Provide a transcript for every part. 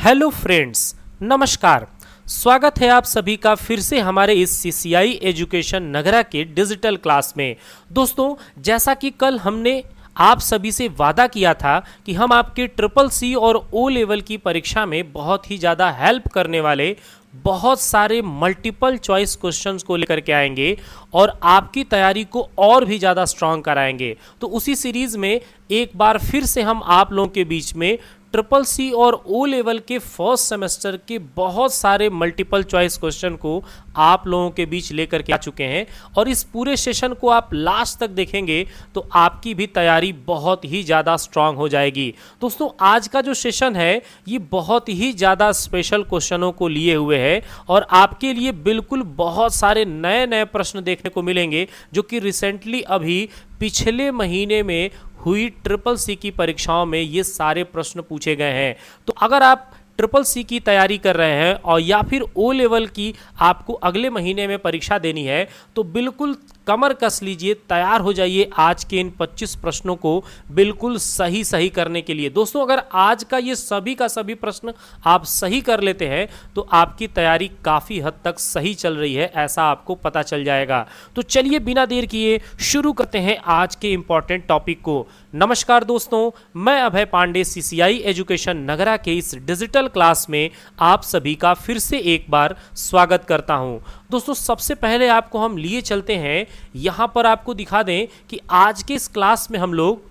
Hello friends, नमस्कार। स्वागत है आप सभी का फिर से हमारे इस सीसीआई एजुकेशन नगरा के डिजिटल क्लास में। दोस्तों, जैसा कि कल हमने आप सभी से वादा किया था कि हम आपके ट्रिपल सी और ओ लेवल की परीक्षा में बहुत ही ज़्यादा हेल्प करने वाले बहुत सारे मल्टीपल चॉइस क्वेश्चंस को लेकर के आएंगे और आपकी तैयारी को और भी ज़्यादा स्ट्रांग कराएंगे। तो उसी सीरीज़ में एक बार फिर से हम आप लोगों के बीच में ट्रिपल सी और ओ लेवल के फर्स्ट सेमेस्टर के बहुत सारे मल्टीपल चॉइस क्वेश्चन को आप लोगों के बीच लेकर के आ चुके हैं और इस पूरे सेशन को आप लास्ट तक देखेंगे तो आपकी भी तैयारी बहुत ही ज़्यादा स्ट्रांग हो जाएगी। दोस्तों, आज का जो सेशन है ये बहुत ही ज़्यादा स्पेशल क्वेश्चनों को लिए हुए है और आपके लिए बिल्कुल बहुत सारे नए नए प्रश्न देखने को मिलेंगे जो कि रिसेंटली अभी पिछले महीने में हुई ट्रिपल सी की परीक्षाओं में ये सारे प्रश्न पूछे गए हैं। तो अगर आप ट्रिपल सी की तैयारी कर रहे हैं और या फिर ओ लेवल की आपको अगले महीने में परीक्षा देनी है तो बिल्कुल कमर कस लीजिए, तैयार हो जाइए आज के इन 25 प्रश्नों को बिल्कुल सही करने के लिए। दोस्तों, अगर आज का ये सभी का सभी प्रश्न आप सही कर लेते हैं तो आपकी तैयारी काफ़ी हद तक सही चल रही है, ऐसा आपको पता चल जाएगा। तो चलिए बिना देर किए शुरू करते हैं आज के इंपॉर्टेंट टॉपिक को। नमस्कार दोस्तों, मैं अभय पांडे सीसीआई एजुकेशन नगरा के इस डिजिटल क्लास में आप सभी का फिर से एक बार स्वागत करता हूं। दोस्तों, सबसे पहले आपको हम लिए चलते हैं, यहां पर आपको दिखा दें कि आज के इस क्लास में हम लोग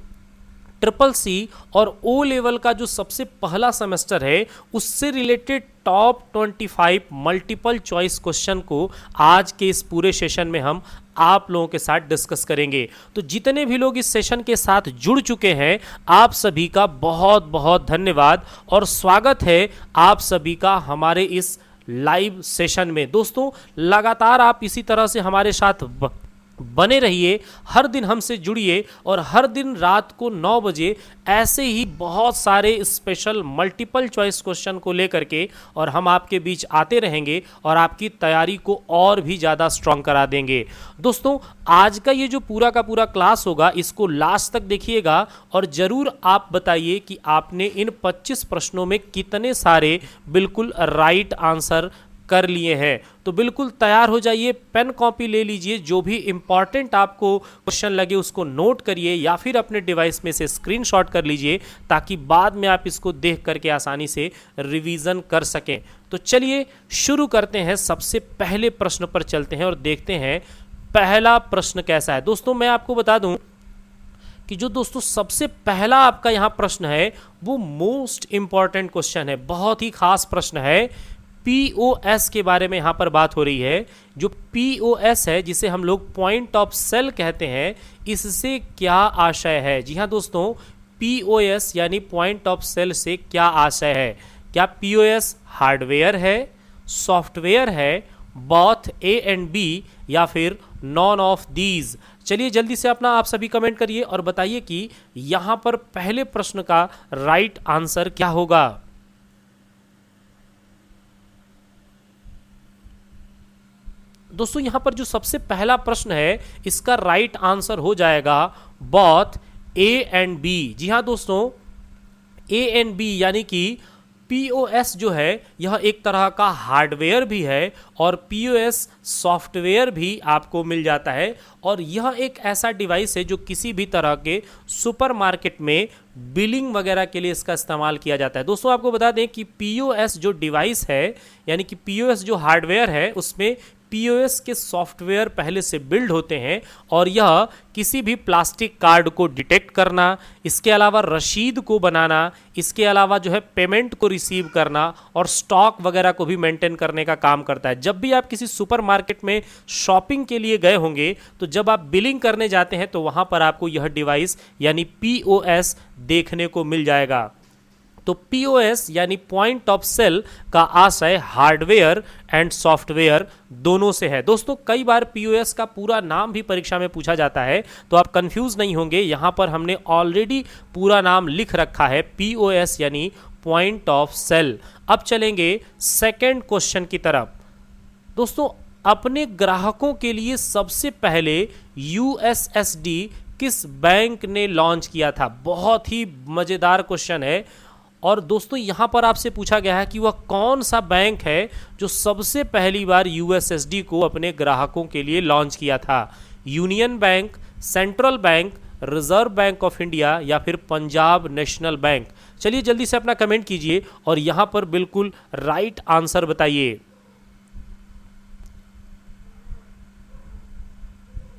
ट्रिपल सी और ओ लेवल का जो सबसे पहला सेमेस्टर है उससे related top 25 multiple choice question को आज के इस पूरे सेशन में हम आप लोगों के साथ डिस्कस करेंगे। तो जितने भी लोग इस सेशन के साथ जुड़ चुके हैं आप सभी का बहुत बहुत धन्यवाद और स्वागत है आप सभी का हमारे इस लाइव सेशन में। दोस्तों, लगातार आप इसी तरह से हमारे साथ बने रहिए, हर दिन हमसे जुड़िए और हर दिन रात को 9 बजे ऐसे ही बहुत सारे स्पेशल मल्टीपल चॉइस क्वेश्चन को लेकर के और हम आपके बीच आते रहेंगे और आपकी तैयारी को और भी ज़्यादा स्ट्रांग करा देंगे। दोस्तों, आज का ये जो पूरा का पूरा क्लास होगा इसको लास्ट तक देखिएगा और ज़रूर आप बताइए कि आपने इन 25 प्रश्नों में कितने सारे बिल्कुल राइट आंसर कर लिए हैं। तो बिल्कुल तैयार हो जाइए, पेन कॉपी ले लीजिए, जो भी इंपॉर्टेंट आपको क्वेश्चन लगे उसको नोट करिए या फिर अपने डिवाइस में से स्क्रीनशॉट कर लीजिए ताकि बाद में आप इसको देख करके आसानी से रिवीजन कर सकें। तो चलिए शुरू करते हैं, सबसे पहले प्रश्न पर चलते हैं और देखते हैं पहला प्रश्न कैसा है। दोस्तों, मैं आपको बता दूं कि जो दोस्तों सबसे पहला आपका यहाँ प्रश्न है वो मोस्ट इंपॉर्टेंट क्वेश्चन है, बहुत ही खास प्रश्न है। पीओएस के बारे में यहाँ पर बात हो रही है। जो पीओएस है जिसे हम लोग पॉइंट ऑफ सेल कहते हैं, इससे क्या आशय है? जी हाँ दोस्तों, पीओएस यानी पॉइंट ऑफ सेल से क्या आशय है? क्या पीओएस हार्डवेयर है, सॉफ्टवेयर है, बोथ ए एंड बी या फिर नॉन ऑफ दीज? चलिए जल्दी से अपना आप सभी कमेंट करिए और बताइए कि यहाँ पर पहले प्रश्न का राइट आंसर क्या होगा। दोस्तों, यहां पर जो सबसे पहला प्रश्न है इसका राइट आंसर हो जाएगा बोथ ए एंड बी। जी हां दोस्तों, ए एंड बी यानी कि पीओएस जो है यह एक तरह का हार्डवेयर भी है और पीओएस सॉफ्टवेयर भी आपको मिल जाता है और यह एक ऐसा डिवाइस है जो किसी भी तरह के सुपरमार्केट में बिलिंग वगैरह के लिए इसका इस्तेमाल किया जाता है। दोस्तों, आपको बता दें कि पीओएस जो डिवाइस है यानी कि पीओएस जो हार्डवेयर है उसमें पीओएस के सॉफ्टवेयर पहले से बिल्ड होते हैं और यह किसी भी प्लास्टिक कार्ड को डिटेक्ट करना, इसके अलावा रसीद को बनाना, इसके अलावा जो है पेमेंट को रिसीव करना और स्टॉक वगैरह को भी मेंटेन करने का काम करता है। जब भी आप किसी सुपरमार्केट में शॉपिंग के लिए गए होंगे तो जब आप बिलिंग करने जाते हैं तो वहां पर आपको यह डिवाइस यानी पीओएस देखने को मिल जाएगा। तो पीओएस यानी पॉइंट ऑफ सेल का आशय हार्डवेयर एंड सॉफ्टवेयर दोनों से है। दोस्तों, कई बार पीओएस का पूरा नाम भी परीक्षा में पूछा जाता है तो आप कंफ्यूज नहीं होंगे, यहां पर हमने ऑलरेडी पूरा नाम लिख रखा है, पीओएस यानी पॉइंट ऑफ सेल। अब चलेंगे सेकंड क्वेश्चन की तरफ। दोस्तों, अपने ग्राहकों के लिए सबसे पहले यूएसएसडी किस बैंक ने लॉन्च किया था? बहुत ही मजेदार क्वेश्चन है और दोस्तों यहाँ पर आपसे पूछा गया है कि वह कौन सा बैंक है जो सबसे पहली बार यूएसएसडी को अपने ग्राहकों के लिए लॉन्च किया था। Union bank, central bank, reserve bank of India या फिर पंजाब नेशनल बैंक। चलिए जल्दी से अपना कमेंट कीजिए और यहाँ पर बिल्कुल राइट आंसर बताइए।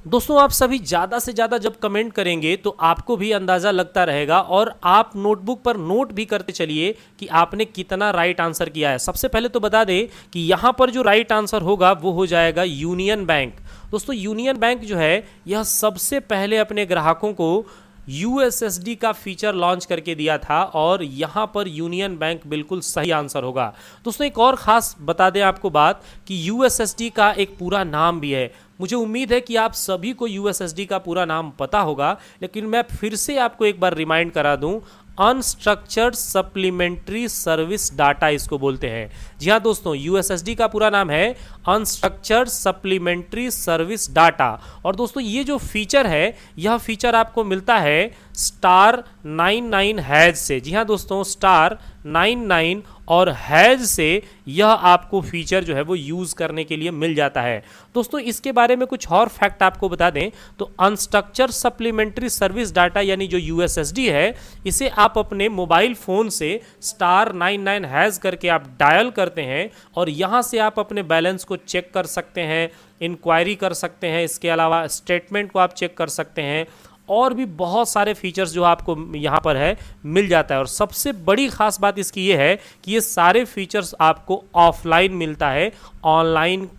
दोस्तों आप सभी ज़्यादा से ज़्यादा जब कमेंट करेंगे तो आपको भी अंदाज़ा लगता रहेगा और आप नोटबुक पर नोट भी करते चलिए कि आपने कितना राइट आंसर किया है। सबसे पहले तो बता दें कि यहाँ पर जो राइट आंसर होगा वो हो जाएगा यूनियन बैंक। दोस्तों यूनियन बैंक जो है यह सबसे पहले अपने ग्राहकों को यूएसएसडी का फीचर लॉन्च करके दिया था और यहाँ पर यूनियन बैंक बिल्कुल सही आंसर होगा। दोस्तों एक और ख़ास बता दें आपको बात कि यूएसएसडी का एक पूरा नाम भी है। मुझे उम्मीद है कि आप सभी को यूएसएसडी का पूरा नाम पता होगा, लेकिन मैं फिर से आपको एक बार रिमाइंड करा दूं, अनस्ट्रक्चर्ड सप्लीमेंट्री सर्विस डाटा इसको बोलते हैं। जी हाँ दोस्तों, यूएसएसडी का पूरा नाम है अनस्ट्रक्चर्ड सप्लीमेंट्री सर्विस डाटा। और दोस्तों ये जो फीचर है यह फीचर आपको मिलता है *99# से। जी हाँ दोस्तों, *99 और हैज से यह आपको फीचर जो है वो यूज़ करने के लिए मिल जाता है। दोस्तों इसके बारे में कुछ और फैक्ट आपको बता दें तो अनस्ट्रक्चर्ड सप्लीमेंट्री सर्विस डाटा यानी जो यूएसएसडी है, इसे आप अपने मोबाइल फ़ोन से *99# करके आप डायल करते हैं और यहाँ से आप अपने बैलेंस को चेक कर सकते हैं, इंक्वायरी कर सकते हैं, इसके अलावा स्टेटमेंट को आप चेक कर सकते हैं और भी बहुत सारे फीचर्स जो आपको यहाँ पर है मिल जाता है। और सबसे बड़ी ख़ास बात इसकी ये है कि ये सारे फीचर्स आपको ऑफलाइन मिलता है, ऑनलाइन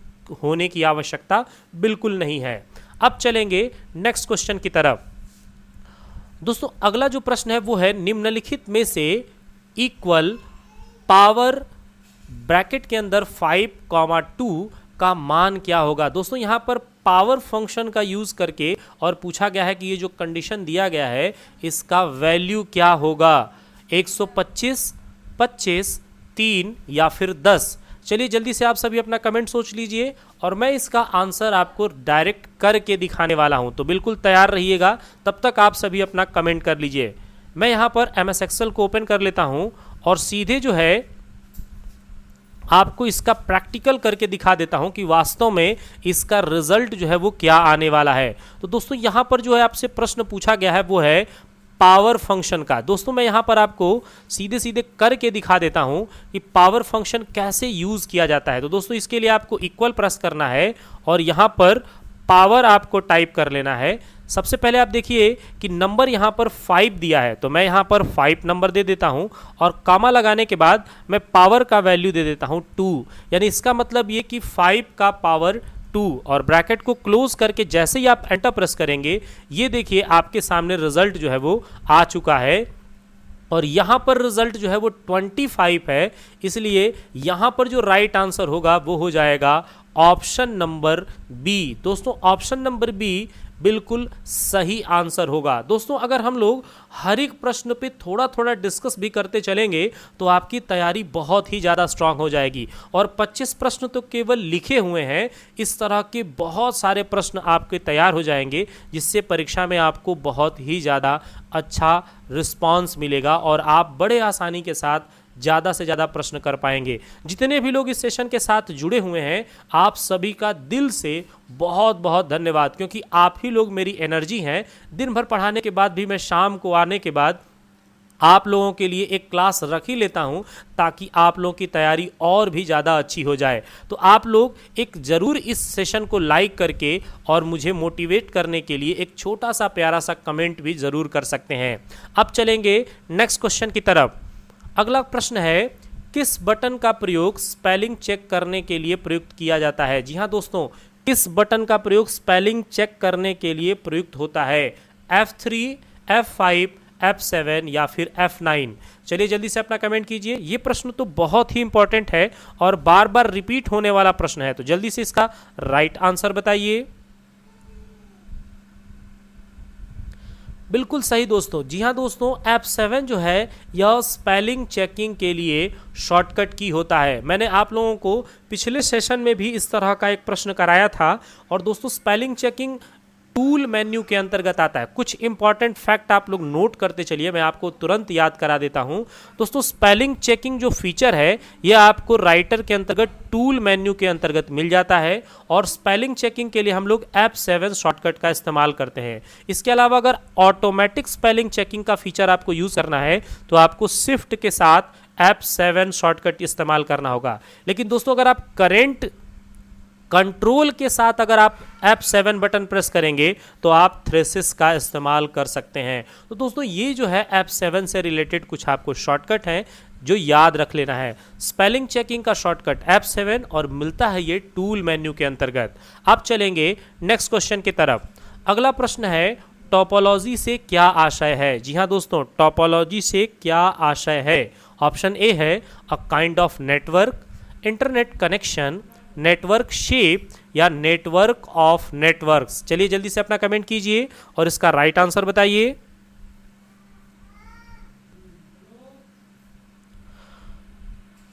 होने की आवश्यकता बिल्कुल नहीं है। अब चलेंगे नेक्स्ट क्वेश्चन की तरफ। दोस्तों अगला जो प्रश्न है वो है निम्नलिखित में से इक्वल पावर ब्रैकेट के अंदर 5,2 का मान क्या होगा। दोस्तों यहाँ पर पावर फंक्शन का यूज़ करके और पूछा गया है कि ये जो कंडीशन दिया गया है इसका वैल्यू क्या होगा, 125, 25, 3 या फिर 10। चलिए जल्दी से आप सभी अपना कमेंट सोच लीजिए और मैं इसका आंसर आपको डायरेक्ट करके दिखाने वाला हूं, तो बिल्कुल तैयार रहिएगा। तब तक आप सभी अपना कमेंट कर लीजिए। मैं यहाँ पर MS एक्सेल को ओपन कर लेता हूँ और सीधे जो है आपको इसका प्रैक्टिकल करके दिखा देता हूं कि वास्तव में इसका रिजल्ट जो है वो क्या आने वाला है। तो दोस्तों यहां पर जो है आपसे प्रश्न पूछा गया है वो है पावर फंक्शन का। दोस्तों मैं यहां पर आपको सीधे सीधे करके दिखा देता हूं कि पावर फंक्शन कैसे यूज किया जाता है। तो दोस्तों इसके लिए आपको इक्वल प्रेस करना है और यहां पर पावर आपको टाइप कर लेना है। सबसे पहले आप देखिए कि नंबर यहाँ पर 5 दिया है, तो मैं यहाँ पर 5 नंबर दे देता हूँ और कामा लगाने के बाद मैं पावर का वैल्यू दे देता हूँ 2, यानी इसका मतलब ये कि 5 का पावर 2 और ब्रैकेट को क्लोज करके जैसे ही आप एंटर प्रेस करेंगे ये देखिए आपके सामने रिजल्ट जो है वो आ चुका है और यहाँ पर रिजल्ट जो है वो 25 है। इसलिए यहाँ पर जो राइट आंसर होगा वो हो जाएगा ऑप्शन नंबर बी। दोस्तों ऑप्शन नंबर बी बिल्कुल सही आंसर होगा। दोस्तों अगर हम लोग हर एक प्रश्न पे थोड़ा थोड़ा डिस्कस भी करते चलेंगे तो आपकी तैयारी बहुत ही ज़्यादा स्ट्रांग हो जाएगी। और 25 प्रश्न तो केवल लिखे हुए हैं, इस तरह के बहुत सारे प्रश्न आपके तैयार हो जाएंगे जिससे परीक्षा में आपको बहुत ही ज़्यादा अच्छा रिस्पॉन्स मिलेगा और आप बड़े आसानी के साथ ज़्यादा से ज़्यादा प्रश्न कर पाएंगे। जितने भी लोग इस सेशन के साथ जुड़े हुए हैं आप सभी का दिल से बहुत बहुत धन्यवाद, क्योंकि आप ही लोग मेरी एनर्जी हैं। दिन भर पढ़ाने के बाद भी मैं शाम को आने के बाद आप लोगों के लिए एक क्लास रख ही लेता हूं ताकि आप लोगों की तैयारी और भी ज़्यादा अच्छी हो जाए। तो आप लोग एक ज़रूर इस सेशन को लाइक करके और मुझे मोटिवेट करने के लिए एक छोटा सा प्यारा सा कमेंट भी ज़रूर कर सकते हैं। अब चलेंगे नेक्स्ट क्वेश्चन की तरफ। अगला प्रश्न है किस बटन का प्रयोग स्पेलिंग चेक करने के लिए प्रयुक्त किया जाता है। जी हाँ दोस्तों, किस बटन का प्रयोग स्पेलिंग चेक करने के लिए प्रयुक्त होता है, F3, F5, F7 या फिर F9। चलिए जल्दी से अपना कमेंट कीजिए। ये प्रश्न तो बहुत ही इंपॉर्टेंट है और बार बार रिपीट होने वाला प्रश्न है, तो जल्दी से इसका राइट आंसर बताइए। बिल्कुल सही दोस्तों, जी हाँ दोस्तों, F7 जो है यह स्पेलिंग चेकिंग के लिए शॉर्टकट की होता है। मैंने आप लोगों को पिछले सेशन में भी इस तरह का एक प्रश्न कराया था और दोस्तों स्पेलिंग चेकिंग टूल मेन्यू के अंतर्गत आता है। कुछ इंपॉर्टेंट फैक्ट आप लोग नोट करते चलिए, मैं आपको तुरंत याद करा देता हूं। दोस्तों स्पेलिंग चेकिंग जो फीचर है ये आपको राइटर के अंतर्गत टूल मेन्यू के अंतर्गत मिल जाता है, और स्पेलिंग चेकिंग के लिए हम लोग F7 शॉर्टकट का इस्तेमाल करते हैं। इसके अलावा अगर ऑटोमेटिक स्पेलिंग चेकिंग का फीचर आपको यूज करना है तो आपको शिफ्ट के साथ F7 शॉर्टकट इस्तेमाल करना होगा। लेकिन दोस्तों अगर आप करेंट कंट्रोल के साथ अगर आप F7 बटन प्रेस करेंगे तो आप थ्रेसिस का इस्तेमाल कर सकते हैं। तो दोस्तों ये जो है F7 से रिलेटेड कुछ आपको शॉर्टकट हैं जो याद रख लेना है। स्पेलिंग चेकिंग का शॉर्टकट F7 और मिलता है ये टूल मेन्यू के अंतर्गत। अब चलेंगे नेक्स्ट क्वेश्चन की तरफ। अगला प्रश्न है टोपोलॉजी से क्या आशय है। जी हाँ दोस्तों, टोपोलॉजी से क्या आशय है। ऑप्शन ए है a kind of network, internet connection, network shape या नेटवर्क ऑफ नेटवर्क्स। चलिए जल्दी से अपना कमेंट कीजिए और इसका राइट आंसर बताइए।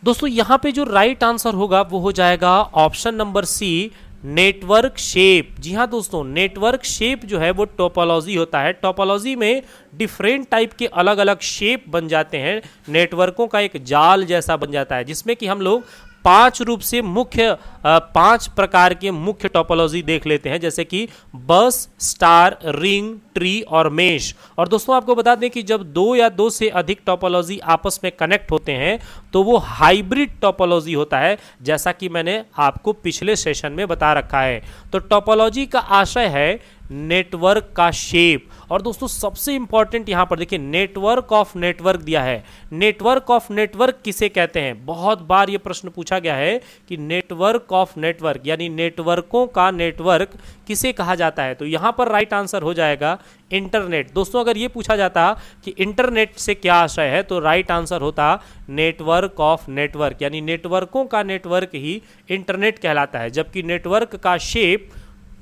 दोस्तों यहां पे जो राइट आंसर होगा वो हो जाएगा option number C, network shape. जी हाँ दोस्तों, नेटवर्क शेप जो है वो टोपोलॉजी होता है। टोपोलॉजी में डिफरेंट टाइप के अलग अलग शेप बन जाते हैं, नेटवर्कों का एक जाल जैसा बन जाता है, जिसमें कि हम लोग पांच रूप से मुख्य पांच प्रकार के मुख्य टोपोलॉजी देख लेते हैं, जैसे कि बस, स्टार, रिंग, ट्री और मेश। और दोस्तों आपको बता दें कि जब दो या दो से अधिक टोपोलॉजी आपस में कनेक्ट होते हैं तो वो हाइब्रिड टोपोलॉजी होता है, जैसा कि मैंने आपको पिछले सेशन में बता रखा है। तो टोपोलॉजी का आशय है नेटवर्क का शेप। और दोस्तों सबसे इंपॉर्टेंट यहां पर देखिए नेटवर्क ऑफ नेटवर्क दिया है। नेटवर्क ऑफ नेटवर्क किसे कहते हैं, बहुत बार यह प्रश्न पूछा गया है कि नेटवर्क ऑफ नेटवर्क यानी नेटवर्कों का नेटवर्क किसे कहा जाता है। तो यहां पर राइट आंसर हो जाएगा इंटरनेट। दोस्तों अगर यह पूछा जाता कि इंटरनेट से क्या आशय है तो राइट आंसर होता नेटवर्क ऑफ नेटवर्क, यानी नेटवर्कों का नेटवर्क ही इंटरनेट कहलाता है, जबकि नेटवर्क का शेप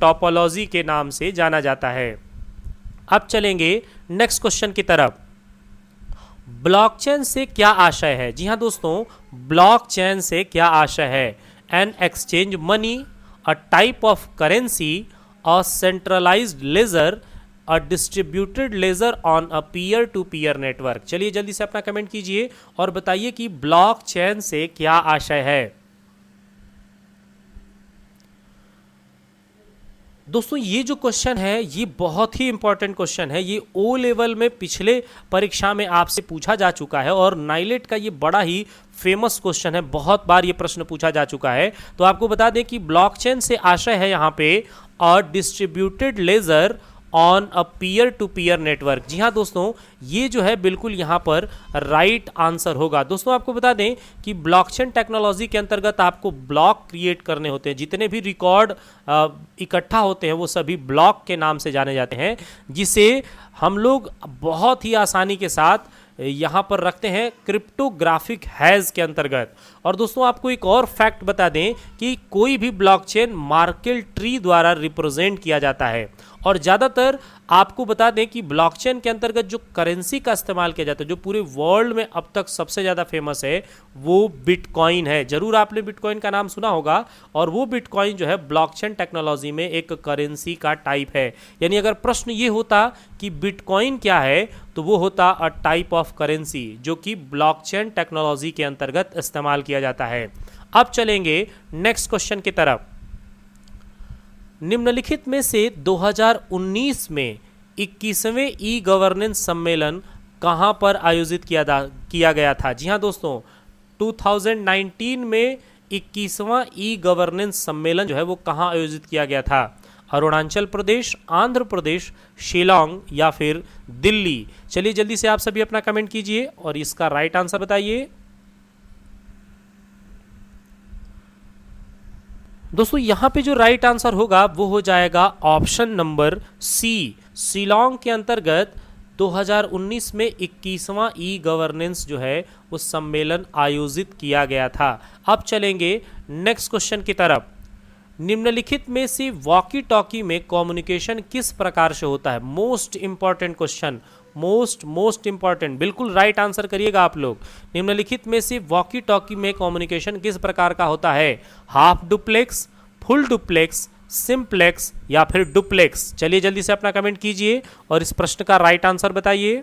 टोपोलॉजी के नाम से जाना जाता है। अब चलेंगे नेक्स्ट क्वेश्चन की तरफ। ब्लॉकचेन से क्या आशय है। जी हां दोस्तों, ब्लॉकचेन से क्या आशय है। An exchange money, a type of currency, a centralised ledger, a distributed ledger on a peer to peer network. चलिए जल्दी से अपना कमेंट कीजिए और बताइए कि ब्लॉकचेन से क्या आशय है। दोस्तों ये जो क्वेश्चन है ये बहुत ही इंपॉर्टेंट क्वेश्चन है। ये ओ लेवल में पिछले परीक्षा में आपसे पूछा जा चुका है और नाइलेट का ये बड़ा ही फेमस क्वेश्चन है, बहुत बार ये प्रश्न पूछा जा चुका है। तो आपको बता दें कि ब्लॉकचेन से आशय है यहाँ पे a distributed ledger on a peer to peer network. जी हाँ दोस्तों, ये जो है बिल्कुल यहाँ पर राइट आंसर होगा। दोस्तों आपको बता दें कि ब्लॉकचेन टेक्नोलॉजी के अंतर्गत आपको ब्लॉक क्रिएट करने होते हैं। जितने भी रिकॉर्ड इकट्ठा होते हैं वो सभी ब्लॉक के नाम से जाने जाते हैं, जिसे हम लोग बहुत ही आसानी के साथ यहाँ पर रखते हैं क्रिप्टोग्राफिक हैज के अंतर्गत। और दोस्तों आपको एक और फैक्ट बता दें कि कोई भी ब्लॉकचेन मार्केल ट्री द्वारा रिप्रेजेंट किया जाता है, और ज़्यादातर आपको बता दें कि ब्लॉकचेन के अंतर्गत जो करेंसी का इस्तेमाल किया जाता है, जो पूरे वर्ल्ड में अब तक सबसे ज़्यादा फेमस है, वो बिटकॉइन है। जरूर आपने बिटकॉइन का नाम सुना होगा, और वो बिटकॉइन जो है ब्लॉकचेन टेक्नोलॉजी में एक करेंसी का टाइप है। यानी अगर प्रश्न ये होता कि बिटकॉइन क्या है तो वो होता अ टाइप ऑफ करेंसी, जो कि ब्लॉकचेन टेक्नोलॉजी के अंतर्गत इस्तेमाल किया जाता है। अब चलेंगे नेक्स्ट क्वेश्चन की तरफ। निम्नलिखित में से 2019 में 21वें ई गवर्नेंस सम्मेलन कहां पर आयोजित किया गया था। जी हां दोस्तों, 2019 में 21वां ई गवर्नेंस सम्मेलन जो है वो कहां आयोजित किया गया था। अरुणाचल प्रदेश, आंध्र प्रदेश, शिलोंग या फिर दिल्ली। चलिए जल्दी से आप सभी अपना कमेंट कीजिए और इसका राइट आंसर बताइए। दोस्तों यहां पे जो राइट आंसर होगा वो हो जाएगा ऑप्शन नंबर सी, शिलोंग के अंतर्गत 2019 में 21वां ई गवर्नेंस जो है वो सम्मेलन आयोजित किया गया था। अब चलेंगे नेक्स्ट क्वेश्चन की तरफ। निम्नलिखित में से वॉकी टॉकी में कम्युनिकेशन किस प्रकार से होता है। Most important question, most important, बिल्कुल राइट आंसर करिएगा आप लोग। निम्नलिखित में से वॉकी टॉकी में कम्युनिकेशन किस प्रकार का होता है। Half duplex, full duplex, simplex या फिर डुप्लेक्स? चलिए जल्दी से अपना कमेंट कीजिए और इस प्रश्न का राइट आंसर बताइए।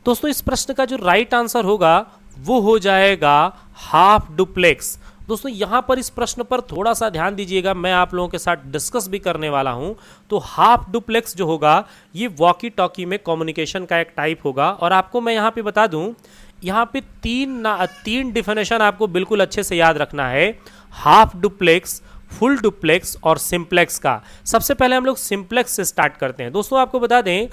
दोस्तों इस प्रश्न का जो राइट आंसर होगा वो हो जाएगा हाफ डुप्लेक्स। दोस्तों यहां पर इस प्रश्न पर थोड़ा सा ध्यान दीजिएगा, मैं आप लोगों के साथ डिस्कस भी करने वाला हूं। तो हाफ डुप्लेक्स जो होगा ये वॉकी टॉकी में कम्युनिकेशन का एक टाइप होगा। और आपको मैं यहां पे बता दूं, यहां पे तीन डिफिनेशन आपको बिल्कुल अच्छे से याद रखना है, हाफ डुप्लेक्स, फुल डुप्लेक्स और सिंप्लेक्स का। सबसे पहले हम लोग सिंप्लेक्स से स्टार्ट करते हैं। दोस्तों आपको बता दें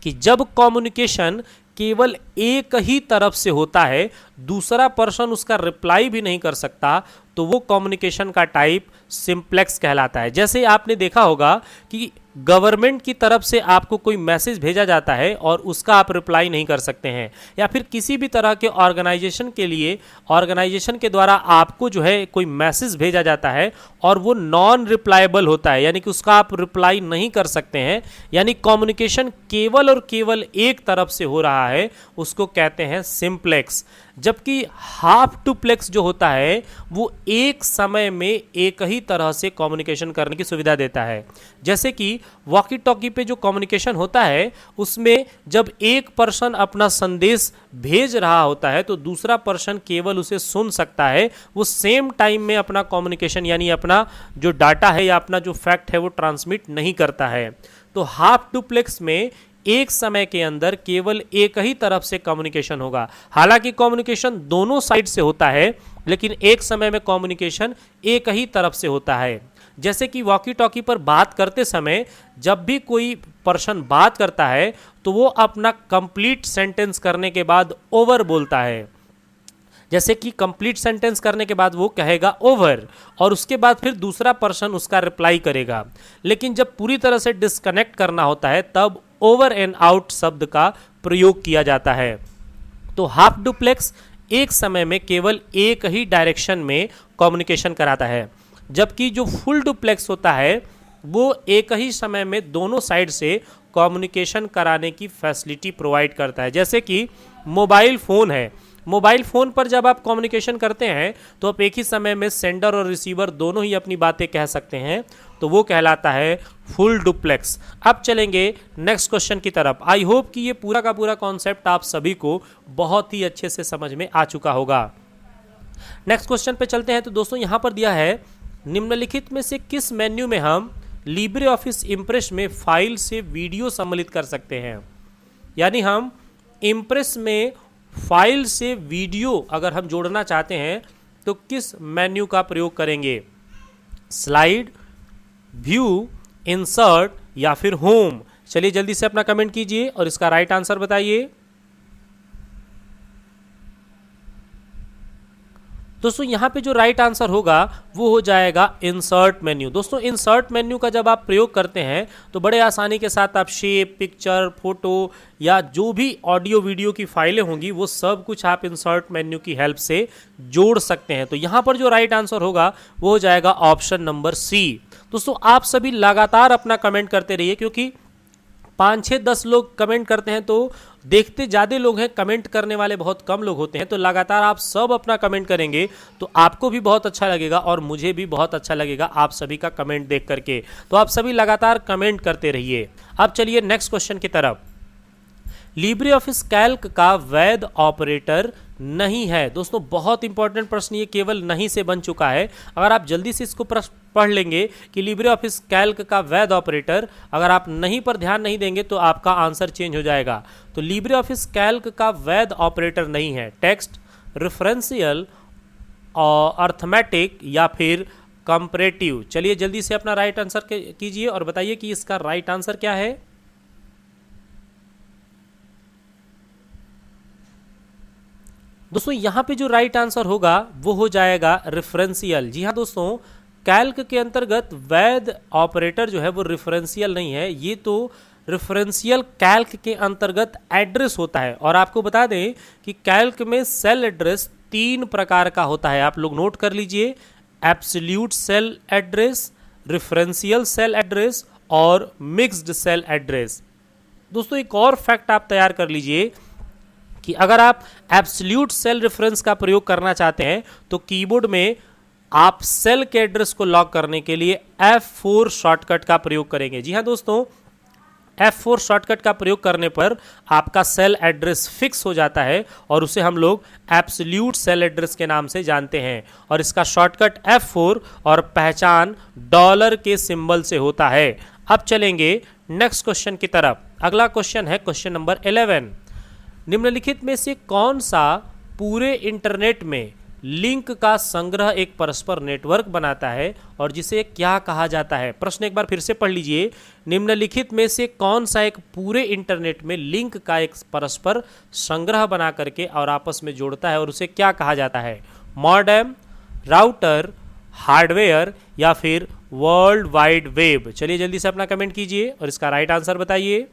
कि जब कम्युनिकेशन केवल एक ही तरफ से होता है, दूसरा पर्सन उसका रिप्लाई भी नहीं कर सकता, तो वो कम्युनिकेशन का टाइप सिंप्लेक्स कहलाता है। जैसे आपने देखा होगा कि गवर्नमेंट की तरफ से आपको कोई मैसेज भेजा जाता है और उसका आप रिप्लाई नहीं कर सकते हैं, या फिर किसी भी तरह के ऑर्गेनाइजेशन के लिए ऑर्गेनाइजेशन के द्वारा आपको जो है कोई मैसेज भेजा जाता है और वो नॉन रिप्लायबल होता है, यानी कि उसका आप रिप्लाई नहीं कर सकते हैं, यानी कम्युनिकेशन केवल और केवल एक तरफ से हो रहा है, उसको कहते हैं सिंप्लेक्स। जबकि हाफ डुप्लेक्स जो होता है वो एक समय में एक ही तरह से कम्युनिकेशन करने की सुविधा देता है। जैसे कि वॉकी टॉकी पे जो कम्युनिकेशन होता है उसमें जब एक पर्सन अपना संदेश भेज रहा होता है तो दूसरा पर्सन केवल उसे सुन सकता है, वो सेम टाइम में अपना कम्युनिकेशन यानी अपना जो डाटा है या अपना जो फैक्ट है वो ट्रांसमिट नहीं करता है। तो हाफ डुप्लेक्स में एक समय के अंदर केवल एक ही तरफ से कम्युनिकेशन होगा। हालांकि कम्युनिकेशन दोनों साइड से होता है, लेकिन एक समय में कम्युनिकेशन एक ही तरफ से होता है। जैसे कि वॉकी टॉकी पर बात करते समय जब भी कोई पर्सन बात करता है तो वो अपना कंप्लीट सेंटेंस करने के बाद ओवर बोलता है। जैसे कि कंप्लीट सेंटेंस करने के बाद वो कहेगा ओवर और उसके बाद फिर दूसरा पर्सन उसका रिप्लाई करेगा। लेकिन जब पूरी तरह से डिस्कनेक्ट करना होता है तब ओवर एंड आउट शब्द का प्रयोग किया जाता है। तो हाफ डुप्लेक्स एक समय में केवल एक ही डायरेक्शन में कम्युनिकेशन कराता है, जबकि जो फुल डुप्लेक्स होता है वो एक ही समय में दोनों साइड से कम्युनिकेशन कराने की फैसिलिटी प्रोवाइड करता है। जैसे कि मोबाइल फ़ोन है, मोबाइल फ़ोन पर जब आप कम्युनिकेशन करते हैं तो आप एक ही समय में सेंडर और रिसीवर दोनों ही अपनी बातें कह सकते हैं, तो वो कहलाता है फुल डुप्लेक्स। अब चलेंगे नेक्स्ट क्वेश्चन की तरफ। आई होप कि ये पूरा का पूरा कॉन्सेप्ट आप सभी को बहुत ही अच्छे से समझ में आ चुका होगा। नेक्स्ट क्वेश्चन पे चलते हैं। तो दोस्तों यहाँ पर दिया है, निम्नलिखित में से किस मेन्यू में हम लिब्रे ऑफिस इम्प्रेस में फाइल से वीडियो सम्मिलित कर सकते हैं? यानी हम इम्प्रेस में फाइल से वीडियो अगर हम जोड़ना चाहते हैं तो किस मेन्यू का प्रयोग करेंगे? स्लाइड, व्यू, इंसर्ट या फिर होम? चलिए जल्दी से अपना कमेंट कीजिए और इसका राइट आंसर बताइए। दोस्तों यहाँ पे जो राइट आंसर होगा वो हो जाएगा इंसर्ट मेन्यू। दोस्तों इंसर्ट मेन्यू का जब आप प्रयोग करते हैं तो बड़े आसानी के साथ आप शेप, पिक्चर, फोटो या जो भी ऑडियो वीडियो की फाइलें होंगी वो सब कुछ आप इंसर्ट मेन्यू की हेल्प से जोड़ सकते हैं। तो यहाँ पर जो राइट आंसर होगा वो हो जाएगा ऑप्शन नंबर सी। दोस्तों आप सभी लगातार अपना कमेंट करते रहिए, क्योंकि 5-6-10 लोग कमेंट करते हैं तो देखते ज़्यादा लोग हैं, कमेंट करने वाले बहुत कम लोग होते हैं। तो लगातार आप सब अपना कमेंट करेंगे तो आपको भी बहुत अच्छा लगेगा और मुझे भी बहुत अच्छा लगेगा आप सभी का कमेंट देख करके। तो आप सभी लगातार कमेंट करते रहिए। अब चलिए नेक्स्ट क्वेश्चन की तरफ। लिब्रे ऑफिस कैल्क का वैध ऑपरेटर नहीं है। दोस्तों बहुत इंपॉर्टेंट प्रश्न, ये केवल नहीं से बन चुका है। अगर आप जल्दी से इसको पढ़ लेंगे कि लिब्रे ऑफिस कैल्क का वैध ऑपरेटर, अगर आप नहीं पर ध्यान नहीं देंगे तो आपका आंसर चेंज हो जाएगा। तो लिब्रे ऑफिस कैल्क का वैध ऑपरेटर नहीं है टेक्स्ट, रेफरेंशियल, अर्थमेटिक या फिर कंपैरेटिव। चलिए जल्दी से अपना राइट आंसर कीजिए और बताइए कि इसका राइट आंसर क्या है। दोस्तों यहाँ पे जो राइट आंसर होगा वो हो जाएगा रेफरेंशियल। जी हाँ दोस्तों, कैल्क के अंतर्गत वैध ऑपरेटर जो है वो रेफरेंशियल नहीं है, ये तो रेफरेंशियल कैल्क के अंतर्गत एड्रेस होता है। और आपको बता दें कि कैल्क में सेल एड्रेस 3 प्रकार का होता है, आप लोग नोट कर लीजिए। Absolute cell address, referential cell address और मिक्स्ड सेल एड्रेस। दोस्तों एक और फैक्ट आप तैयार कर लीजिए कि अगर आप एब्सोल्यूट सेल रेफरेंस का प्रयोग करना चाहते हैं तो कीबोर्ड में आप सेल के एड्रेस को लॉक करने के लिए F4 शॉर्टकट का प्रयोग करेंगे। जी हाँ दोस्तों, F4 शॉर्टकट का प्रयोग करने पर आपका सेल एड्रेस फिक्स हो जाता है और उसे हम लोग एब्सोल्यूट सेल एड्रेस के नाम से जानते हैं। और इसका शॉर्टकट F4 और पहचान डॉलर के सिंबल से होता है। अब चलेंगे नेक्स्ट क्वेश्चन की तरफ। अगला क्वेश्चन है क्वेश्चन नंबर 11। निम्नलिखित में से कौन सा पूरे इंटरनेट में लिंक का संग्रह एक परस्पर नेटवर्क बनाता है और जिसे क्या कहा जाता है? प्रश्न एक बार फिर से पढ़ लीजिए। निम्नलिखित में से कौन सा एक पूरे इंटरनेट में लिंक का एक परस्पर संग्रह बना करके और आपस में जोड़ता है और उसे क्या कहा जाता है? मॉडेम, राउटर, हार्डवेयर या फिर वर्ल्ड वाइड वेब? चलिए जल्दी से अपना कमेंट कीजिए और इसका राइट आंसर बताइए।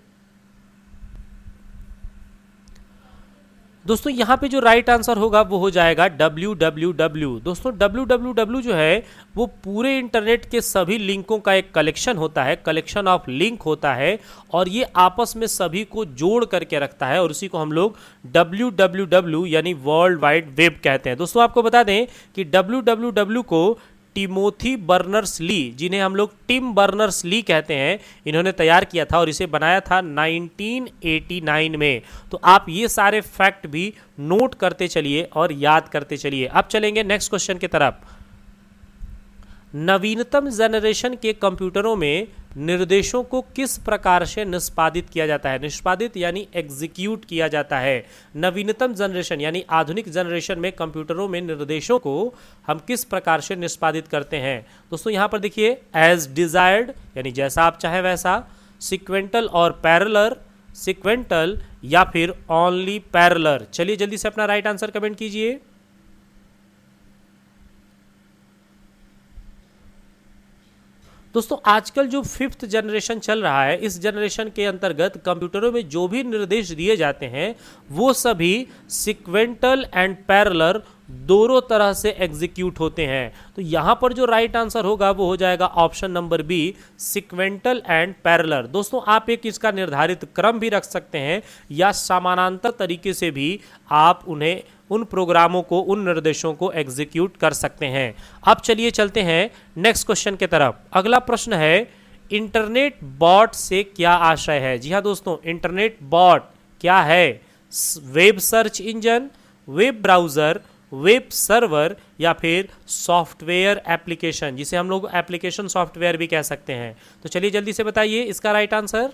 दोस्तों यहाँ पे जो राइट आंसर होगा वो हो जाएगा www। दोस्तों www जो है वो पूरे इंटरनेट के सभी लिंकों का एक कलेक्शन होता है, कलेक्शन ऑफ लिंक होता है और ये आपस में सभी को जोड़ करके रखता है और उसी को हम लोग www यानी वर्ल्ड वाइड वेब कहते हैं। दोस्तों आपको बता दें कि www को टिमोथी बर्नर्स ली, जिन्हें हम लोग टिम बर्नर्स ली कहते हैं, इन्होंने तैयार किया था और इसे बनाया था 1989 में। तो आप ये सारे फैक्ट भी नोट करते चलिए और याद करते चलिए। अब चलेंगे नेक्स्ट क्वेश्चन की तरफ। नवीनतम जनरेशन के कंप्यूटरों में निर्देशों को किस प्रकार से निष्पादित किया जाता है? निष्पादित यानी एग्जीक्यूट किया जाता है। नवीनतम जनरेशन यानी आधुनिक जनरेशन में कंप्यूटरों में निर्देशों को हम किस प्रकार से निष्पादित करते हैं? दोस्तों यहाँ पर देखिए, एज डिजायर्ड यानी जैसा आप चाहे वैसा, सिक्वेंटल और पैरेलल, सिक्वेंटल या फिर ओनली पैरेलल। चलिए जल्दी से अपना राइट आंसर कमेंट कीजिए। दोस्तों आजकल जो 5th जनरेशन चल रहा है, इस जनरेशन के अंतर्गत कंप्यूटरों में जो भी निर्देश दिए जाते हैं वो सभी सिक्वेंटल एंड पैरेलल दोनों तरह से एग्जीक्यूट होते हैं। तो यहाँ पर जो राइट आंसर होगा वो हो जाएगा option number B, sequential and parallel. दोस्तों आप एक इसका निर्धारित क्रम भी रख सकते हैं या समानांतर तरीके से भी आप उन्हें, उन प्रोग्रामों को, उन निर्देशों को एग्जीक्यूट कर सकते हैं। अब चलिए चलते हैं नेक्स्ट क्वेश्चन की तरफ। अगला प्रश्न है, इंटरनेट बॉट से क्या आशय है? जी हाँ दोस्तों, इंटरनेट बॉट क्या है? Web search engine, web browser, web server या फिर सॉफ्टवेयर एप्लीकेशन, जिसे हम लोग एप्लीकेशन सॉफ्टवेयर भी कह सकते हैं। तो चलिए जल्दी से बताइए इसका राइट आंसर।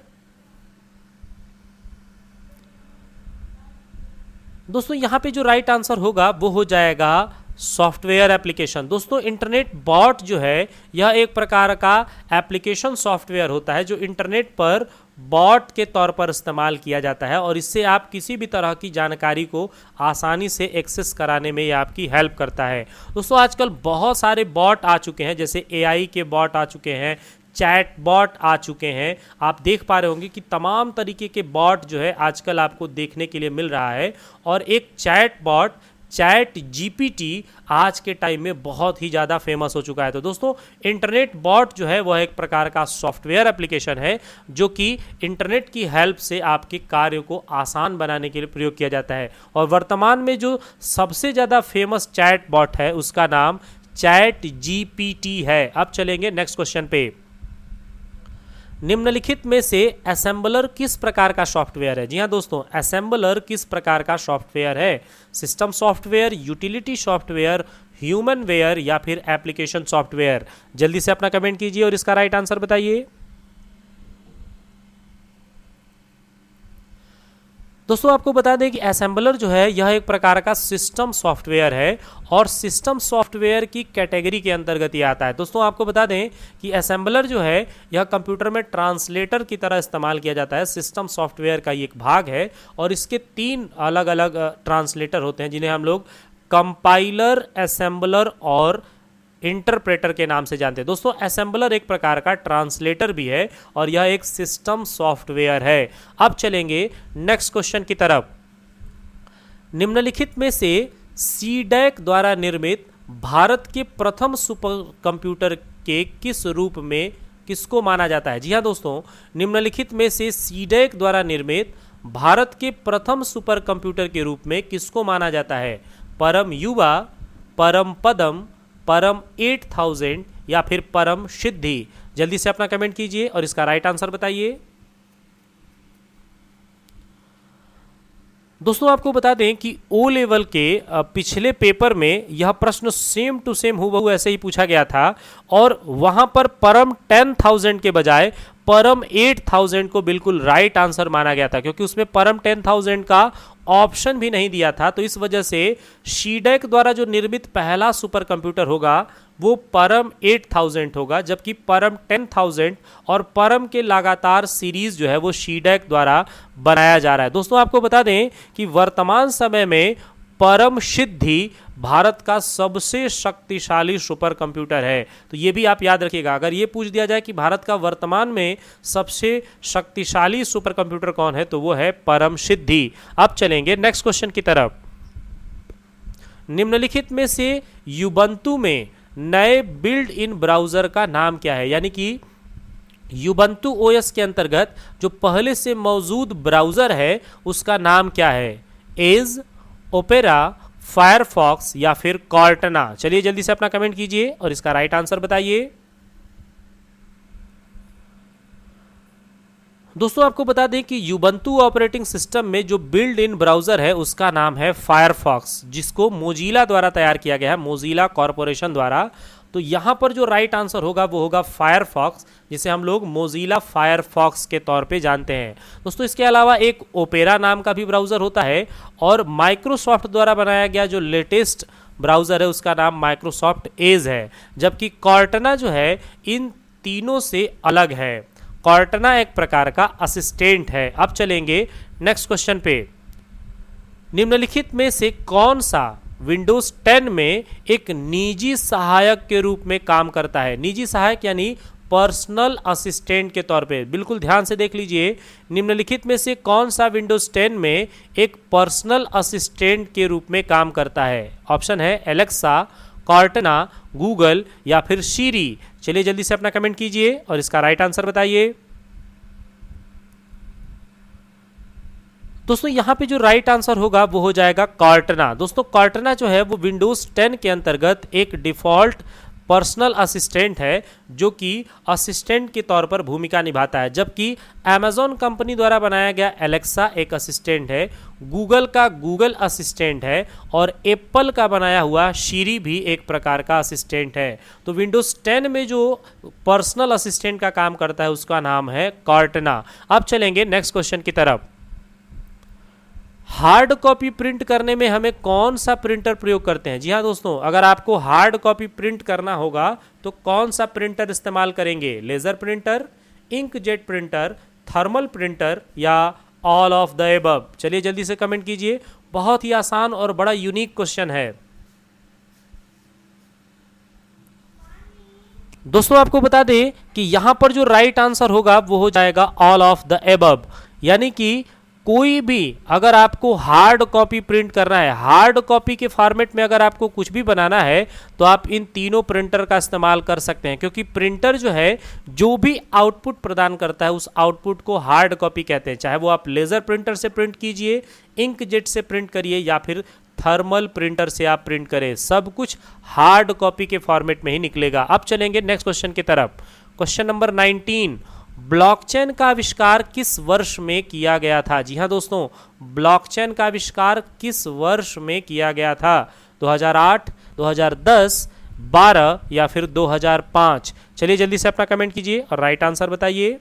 दोस्तों यहाँ पे जो राइट आंसर होगा वो हो जाएगा सॉफ्टवेयर एप्लीकेशन। दोस्तों इंटरनेट बॉट जो है यह एक प्रकार का एप्लीकेशन सॉफ्टवेयर होता है जो इंटरनेट पर बॉट के तौर पर इस्तेमाल किया जाता है और इससे आप किसी भी तरह की जानकारी को आसानी से एक्सेस कराने में यह आपकी हेल्प करता है। दोस्तों आजकल बहुत सारे बॉट आ चुके हैं, जैसे AI के बॉट आ चुके हैं, चैट बॉट आ चुके हैं। आप देख पा रहे होंगे कि तमाम तरीके के बॉट जो है आजकल आपको देखने के लिए मिल रहा है और एक चैट बॉट चैट GPT आज के टाइम में बहुत ही ज़्यादा फेमस हो चुका है। तो दोस्तों इंटरनेट बॉट जो है वह एक प्रकार का सॉफ्टवेयर एप्लीकेशन है जो कि इंटरनेट की हेल्प से आपके कार्य को आसान बनाने के लिए प्रयोग किया जाता है और वर्तमान में जो सबसे ज़्यादा फेमस चैट बॉट है उसका नाम चैट GPT है। अब चलेंगे नेक्स्ट क्वेश्चन पे। निम्नलिखित में से असेंबलर किस प्रकार का सॉफ्टवेयर है? जी हाँ दोस्तों, असेंबलर किस प्रकार का सॉफ्टवेयर है? System software, utility software, human ware या फिर एप्लीकेशन सॉफ्टवेयर? जल्दी से अपना कमेंट कीजिए और इसका राइट आंसर बताइए। दोस्तों आपको बता दें कि असेंबलर जो है यह एक प्रकार का सिस्टम सॉफ्टवेयर है और सिस्टम सॉफ्टवेयर की कैटेगरी के अंतर्गत ही आता है। दोस्तों आपको बता दें कि असेंबलर जो है यह कंप्यूटर में ट्रांसलेटर की तरह इस्तेमाल किया जाता है, सिस्टम सॉफ्टवेयर का ही एक भाग है और इसके 3 अलग अलग ट्रांसलेटर होते हैं जिन्हें हम लोग कंपाइलर, असेंबलर और इंटरप्रेटर के नाम से जानते हैं। दोस्तों असेंबलर एक प्रकार का ट्रांसलेटर भी है और यह एक सिस्टम सॉफ्टवेयर है। अब चलेंगे नेक्स्ट क्वेश्चन की तरफ। निम्नलिखित में से CDAC द्वारा निर्मित भारत के प्रथम सुपर कंप्यूटर के किस रूप में किसको माना जाता है? जी हाँ दोस्तों, निम्नलिखित में से CDAC द्वारा निर्मित भारत के प्रथम सुपर कंप्यूटर के रूप में किसको माना जाता है? परम युवा, परम पदम, परम 8000 या फिर परम सिद्धि? जल्दी से अपना कमेंट कीजिए और इसका राइट आंसर बताइए। दोस्तों आपको बता दें कि ओ लेवल के पिछले पेपर में यह प्रश्न सेम टू सेम हूबहू ऐसे ही पूछा गया था और वहां पर परम 10,000 के बजाय परम 8,000 को बिल्कुल राइट आंसर माना गया था, क्योंकि उसमें परम 10,000 का ऑप्शन भी नहीं दिया था। तो इस वजह से शीडैक द्वारा जो निर्मित पहला सुपर कंप्यूटर होगा वो परम 8000 होगा, जबकि परम 10,000 और परम के लगातार सीरीज जो है वो शीडैक द्वारा बनाया जा रहा है। दोस्तों आपको बता दें कि वर्तमान समय में परम सिद्धि भारत का सबसे शक्तिशाली सुपर कंप्यूटर है। तो ये भी आप याद रखिएगा, अगर ये पूछ दिया जाए कि भारत का वर्तमान में सबसे शक्तिशाली सुपर कंप्यूटर कौन है तो वो है परम सिद्धि। अब चलेंगे नेक्स्ट क्वेश्चन की तरफ। निम्नलिखित में से युबंतु में नए बिल्ड इन ब्राउजर का नाम क्या है? यानी कि युबंतु ओएस के अंतर्गत जो पहले से मौजूद ब्राउजर है उसका नाम क्या है? एज, ओपेरा, फायरफॉक्स या फिर कॉर्टना? चलिए जल्दी से अपना कमेंट कीजिए और इसका राइट आंसर बताइए। दोस्तों आपको बता दें कि युबंतु ऑपरेटिंग सिस्टम में जो बिल्ड इन ब्राउजर है उसका नाम है फायरफॉक्स, जिसको मोजिला द्वारा तैयार किया गया है, मोजिला कॉरपोरेशन द्वारा। तो यहां पर जो राइट आंसर होगा वो होगा फायरफॉक्स, जिसे हम लोग मोजिला फायरफॉक्स के तौर पे जानते हैं। दोस्तों इसके अलावा एक ओपेरा नाम का भी ब्राउजर होता है और माइक्रोसॉफ्ट द्वारा बनाया गया जो लेटेस्ट ब्राउजर है उसका नाम माइक्रोसॉफ्ट एज है, जबकि कॉर्टना जो है इन तीनों से अलग है। कॉर्टना एक प्रकार का असिस्टेंट है। अब चलेंगे नेक्स्ट क्वेश्चन पे। निम्नलिखित में से कौन सा विंडोज 10 में एक निजी सहायक के रूप में काम करता है? निजी सहायक यानी पर्सनल असिस्टेंट के तौर पे। बिल्कुल ध्यान से देख लीजिए, निम्नलिखित में से कौन सा विंडोज 10 में एक पर्सनल असिस्टेंट के रूप में काम करता है? ऑप्शन है एलेक्सा, कॉर्टना, गूगल या फिर सीरी। चलिए जल्दी से अपना कमेंट कीजिए और इसका राइट आंसर बताइए। दोस्तों यहाँ पे जो राइट आंसर होगा वो हो जाएगा कॉर्टना। दोस्तों कॉर्टना जो है वो विंडोज 10 के अंतर्गत एक डिफॉल्ट पर्सनल असिस्टेंट है जो कि असिस्टेंट के तौर पर भूमिका निभाता है, जबकि अमेजॉन कंपनी द्वारा बनाया गया एलेक्सा एक असिस्टेंट है, गूगल का गूगल असिस्टेंट है और एप्पल का बनाया हुआ सीरी भी एक प्रकार का असिस्टेंट है। तो विंडोज 10 में जो पर्सनल असिस्टेंट का काम करता है उसका नाम है कॉर्टना। अब चलेंगे नेक्स्ट क्वेश्चन की तरफ। हार्ड कॉपी प्रिंट करने में हमें कौन सा प्रिंटर प्रयोग करते हैं? जी हाँ दोस्तों, अगर आपको हार्ड कॉपी प्रिंट करना होगा तो कौन सा प्रिंटर इस्तेमाल करेंगे? Laser printer, inkjet printer, thermal printer या ऑल ऑफ द एबव? चलिए जल्दी से कमेंट कीजिए। बहुत ही आसान और बड़ा यूनिक क्वेश्चन है। दोस्तों आपको बता दें कि यहां पर जो राइट आंसर होगा वो हो जाएगा ऑल ऑफ द एबव, यानी कि कोई भी अगर आपको हार्ड कॉपी प्रिंट करना है, हार्ड कॉपी के फॉर्मेट में अगर आपको कुछ भी बनाना है तो आप इन तीनों प्रिंटर का इस्तेमाल कर सकते हैं, क्योंकि प्रिंटर जो है जो भी आउटपुट प्रदान करता है उस आउटपुट को हार्ड कॉपी कहते हैं। चाहे वो आप लेजर प्रिंटर से प्रिंट कीजिए, इंकजेट से प्रिंट करिए या फिर थर्मल प्रिंटर से आप प्रिंट करें, सब कुछ हार्ड कॉपी के फॉर्मेट में ही निकलेगा। अब चलेंगे नेक्स्ट क्वेश्चन की तरफ। क्वेश्चन नंबर 19, ब्लॉकचेन का आविष्कार किस वर्ष में किया गया था? जी हाँ दोस्तों, ब्लॉकचेन का आविष्कार किस वर्ष में किया गया था? 2008, 2010, 12 या फिर 2005? चलिए जल्दी से अपना कमेंट कीजिए और राइट आंसर बताइए।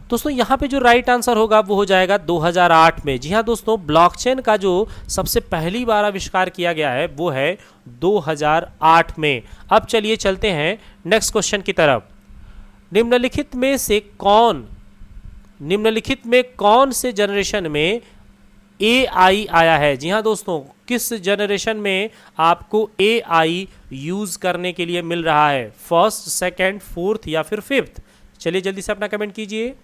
दोस्तों यहाँ पे जो राइट आंसर होगा वो हो जाएगा 2008 में। जी हाँ दोस्तों, ब्लॉकचेन का जो सबसे पहली बार आविष्कार किया गया है वो है 2008 में। अब चलिए चलते हैं नेक्स्ट क्वेश्चन की तरफ। निम्नलिखित में कौन से जनरेशन में AI आया है? जी हाँ दोस्तों, किस जनरेशन में आपको AI यूज करने के लिए मिल रहा है? फर्स्ट, सेकेंड, फोर्थ या फिर फिफ्थ? चलिए जल्दी से अपना कमेंट कीजिए।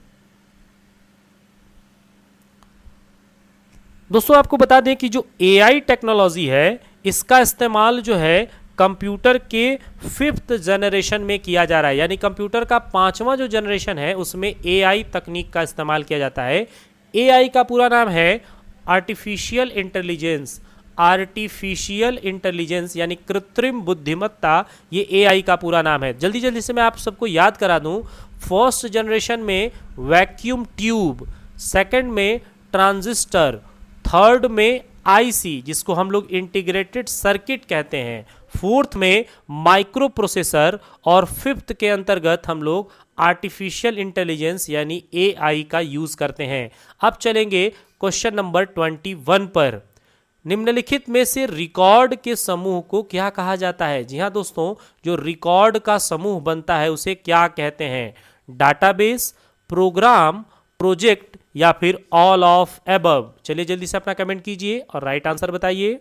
दोस्तों आपको बता दें कि जो AI टेक्नोलॉजी है इसका इस्तेमाल जो है कंप्यूटर के 5th जनरेशन में किया जा रहा है, यानी कंप्यूटर का 5वां जो जनरेशन है उसमें एआई तकनीक का इस्तेमाल किया जाता है। एआई का पूरा नाम है आर्टिफिशियल इंटेलिजेंस। आर्टिफिशियल इंटेलिजेंस यानी कृत्रिम बुद्धिमत्ता, ये एआई का पूरा नाम है। जल्दी जल्दी से मैं आप सबको याद करा दूं, फर्स्ट जनरेशन में वैक्यूम ट्यूब, सेकंड में ट्रांजिस्टर, थर्ड में आईसी जिसको हम लोग इंटीग्रेटेड सर्किट कहते हैं, फोर्थ में माइक्रो प्रोसेसर और फिफ्थ के अंतर्गत हम लोग आर्टिफिशियल इंटेलिजेंस यानी एआई का यूज करते हैं। अब चलेंगे क्वेश्चन नंबर 21 पर। निम्नलिखित में से रिकॉर्ड के समूह को क्या कहा जाता है? जी हाँ दोस्तों, जो रिकॉर्ड का समूह बनता है उसे क्या कहते हैं? डाटाबेस, प्रोग्राम, प्रोजेक्ट या फिर ऑल ऑफ एबव? चलिए जल्दी से अपना कमेंट कीजिए और राइट आंसर बताइए।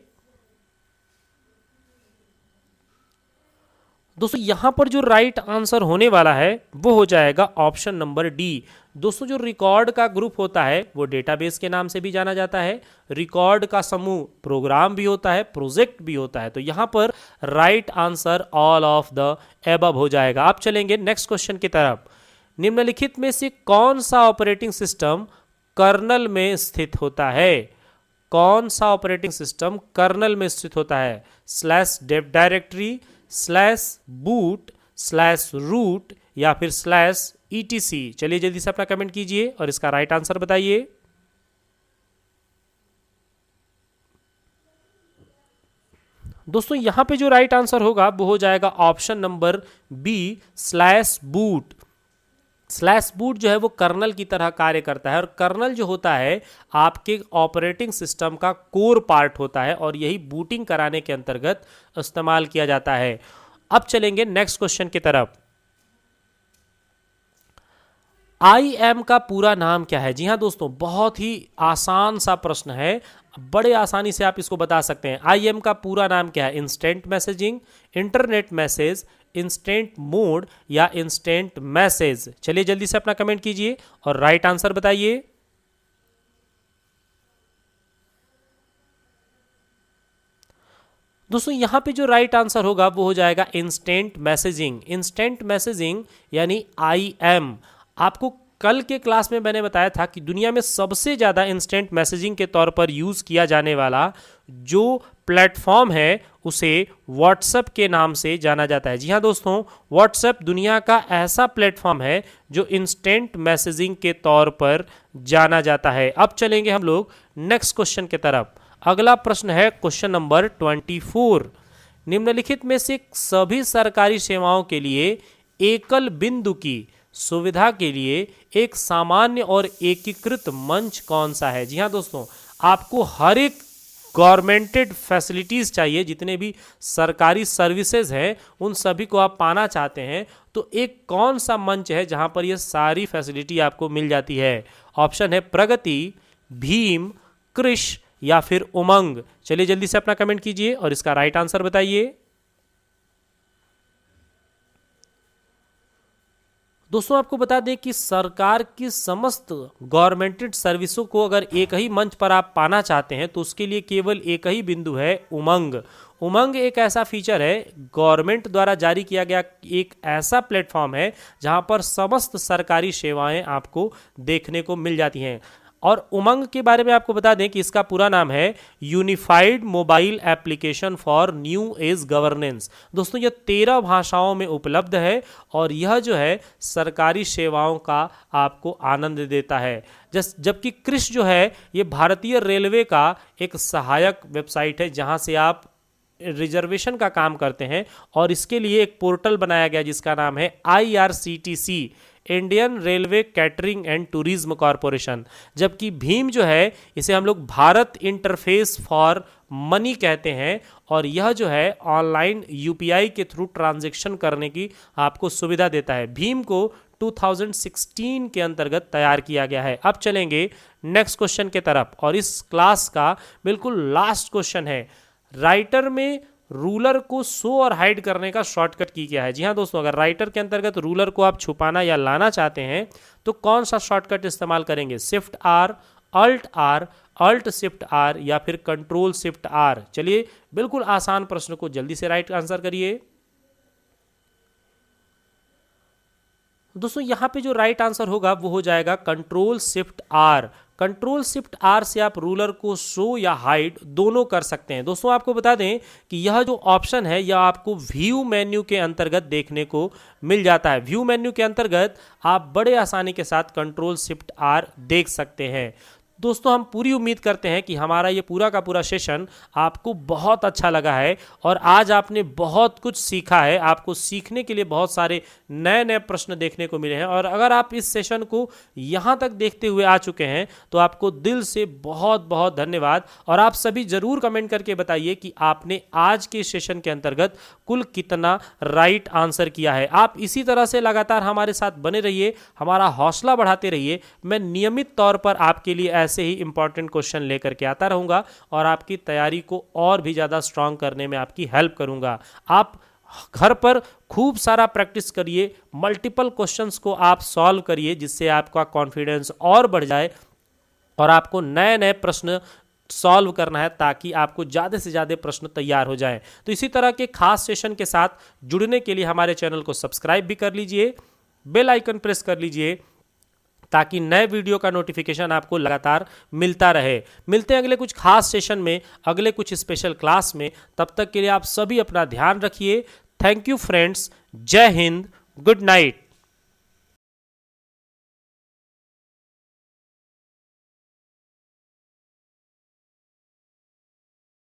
दोस्तों यहां पर जो राइट आंसर होने वाला है वो हो जाएगा ऑप्शन नंबर डी। दोस्तों जो रिकॉर्ड का ग्रुप होता है वो डेटाबेस के नाम से भी जाना जाता है, रिकॉर्ड का समूह प्रोग्राम भी होता है, प्रोजेक्ट भी होता है। तो यहां पर right answer all of the above हो जाएगा। अब चलेंगे नेक्स्ट क्वेश्चन की तरफ। निम्नलिखित में से कौन सा ऑपरेटिंग सिस्टम कर्नल में स्थित होता है? कौन सा ऑपरेटिंग सिस्टम कर्नल में स्थित होता है? Slash dev directory, slash boot, slash root या फिर स्लैश ईटीसी? चलिए जल्दी से अपना कमेंट कीजिए और इसका राइट आंसर बताइए। दोस्तों यहां पे जो राइट आंसर होगा वो हो जाएगा option number B, slash boot. Slash boot जो है वो कर्नल की तरह कार्य करता है और कर्नल जो होता है आपके ऑपरेटिंग सिस्टम का कोर पार्ट होता है और यही बूटिंग कराने के अंतर्गत इस्तेमाल किया जाता है। अब चलेंगे नेक्स्ट क्वेश्चन की तरफ। IM का पूरा नाम क्या है? जी हाँ दोस्तों, बहुत ही आसान सा प्रश्न है, बड़े आसानी से आप इसको बता सकते हैं। IM का पूरा नाम क्या है? Instant messaging, internet message, instant mode या इंस्टेंट मैसेज? चलिए जल्दी से अपना कमेंट कीजिए और राइट आंसर बताइए। दोस्तों यहां पे जो राइट आंसर होगा वो हो जाएगा इंस्टेंट मैसेजिंग। इंस्टेंट मैसेजिंग यानी IM। आपको कल के क्लास में मैंने बताया था कि दुनिया में सबसे ज़्यादा इंस्टेंट मैसेजिंग के तौर पर यूज़ किया जाने वाला जो प्लेटफॉर्म है उसे व्हाट्सएप के नाम से जाना जाता है। जी हाँ दोस्तों, व्हाट्सएप दुनिया का ऐसा प्लेटफॉर्म है जो इंस्टेंट मैसेजिंग के तौर पर जाना जाता है। अब चलेंगे हम लोग नेक्स्ट क्वेश्चन की तरफ। अगला प्रश्न है क्वेश्चन नंबर 24। निम्नलिखित में से सभी सरकारी सेवाओं के लिए एकल बिंदु की सुविधा के लिए एक सामान्य और एकीकृत मंच कौन सा है? जी हाँ दोस्तों, आपको हर एक गवर्नमेंटेड फैसिलिटीज़ चाहिए, जितने भी सरकारी सर्विसेज हैं उन सभी को आप पाना चाहते हैं, तो एक कौन सा मंच है जहां पर ये सारी फैसिलिटी आपको मिल जाती है? ऑप्शन है प्रगति, भीम, कृष या फिर उमंग? चलिए जल्दी से अपना कमेंट कीजिए और इसका राइट आंसर बताइए। दोस्तों आपको बता दें कि सरकार की समस्त गवर्नमेंटेड सर्विसों को अगर एक ही मंच पर आप पाना चाहते हैं तो उसके लिए केवल एक ही बिंदु है, उमंग। उमंग एक ऐसा फीचर है, गवर्नमेंट द्वारा जारी किया गया एक ऐसा प्लेटफॉर्म है जहां पर समस्त सरकारी सेवाएं आपको देखने को मिल जाती हैं। और उमंग के बारे में आपको बता दें कि इसका पूरा नाम है unified mobile application for new age governance. दोस्तों यह 13 भाषाओं में उपलब्ध है और यह जो है सरकारी सेवाओं का आपको आनंद देता है। जबकि कृष जो है ये भारतीय रेलवे का एक सहायक वेबसाइट है जहां से आप रिजर्वेशन का काम करते हैं और इसके लिए एक पोर्टल बनाया गया जिसका नाम है IRCTC, Indian railway catering and tourism corporation. जबकि भीम जो है इसे हम लोग भारत इंटरफेस फॉर मनी कहते हैं और यह जो है ऑनलाइन UPI के थ्रू ट्रांजैक्शन करने की आपको सुविधा देता है। भीम को 2016 के अंतर्गत तैयार किया गया है। अब चलेंगे नेक्स्ट क्वेश्चन की तरफ और इस क्लास का बिल्कुल लास्ट क्वेश्चन है, राइटर में रूलर को शो और हाइड करने का शॉर्टकट की क्या है? जी हाँ दोस्तों, अगर राइटर के अंतर्गत रूलर को आप छुपाना या लाना चाहते हैं तो कौन सा शॉर्टकट इस्तेमाल करेंगे? Shift R, alt R, alt shift R या फिर कंट्रोल शिफ्ट आर? चलिए बिल्कुल आसान प्रश्न को जल्दी से राइट आंसर करिए। दोस्तों यहाँ पे जो राइट आंसर होगा वो हो जाएगा control shift R. Control shift R से आप रूलर को शो या हाइड दोनों कर सकते हैं। दोस्तों आपको बता दें कि यह जो ऑप्शन है यह आपको व्यू मेन्यू के अंतर्गत देखने को मिल जाता है। व्यू मेन्यू के अंतर्गत आप बड़े आसानी के साथ कंट्रोल शिफ्ट आर देख सकते हैं। दोस्तों हम पूरी उम्मीद करते हैं कि हमारा ये पूरा का पूरा सेशन आपको बहुत अच्छा लगा है और आज आपने बहुत कुछ सीखा है। आपको सीखने के लिए बहुत सारे नए नए प्रश्न देखने को मिले हैं और अगर आप इस सेशन को यहाँ तक देखते हुए आ चुके हैं तो आपको दिल से बहुत बहुत धन्यवाद। और आप सभी जरूर कमेंट करके बताइए कि आपने आज के सेशन के अंतर्गत कुल कितना राइट आंसर किया है। आप इसी तरह से लगातार हमारे साथ बने रहिए, हमारा हौसला बढ़ाते रहिए। मैं नियमित तौर पर आपके लिए ऐसे ही इंपॉर्टेंट क्वेश्चन लेकर के आता रहूंगा और आपकी तैयारी को और भी ज़्यादा स्ट्रांग करने में आपकी हेल्प करूंगा। आप घर पर खूब सारा प्रैक्टिस करिए, मल्टीपल क्वेश्चंस को आप सॉल्व करिए जिससे आपका कॉन्फिडेंस और बढ़ जाए और आपको नए नए प्रश्न सॉल्व करना है ताकि आपको ज़्यादा से ज़्यादा प्रश्न तैयार हो जाए। तो इसी तरह के खास सेशन के साथ जुड़ने के लिए हमारे चैनल को सब्सक्राइब भी कर लीजिए, बेल आइकन प्रेस कर लीजिए ताकि नए वीडियो का नोटिफिकेशन आपको लगातार मिलता रहे। मिलते हैं अगले कुछ खास सेशन में, अगले कुछ स्पेशल क्लास में। तब तक के लिए आप सभी अपना ध्यान रखिए। थैंक यू फ्रेंड्स, जय हिंद, गुड नाइट।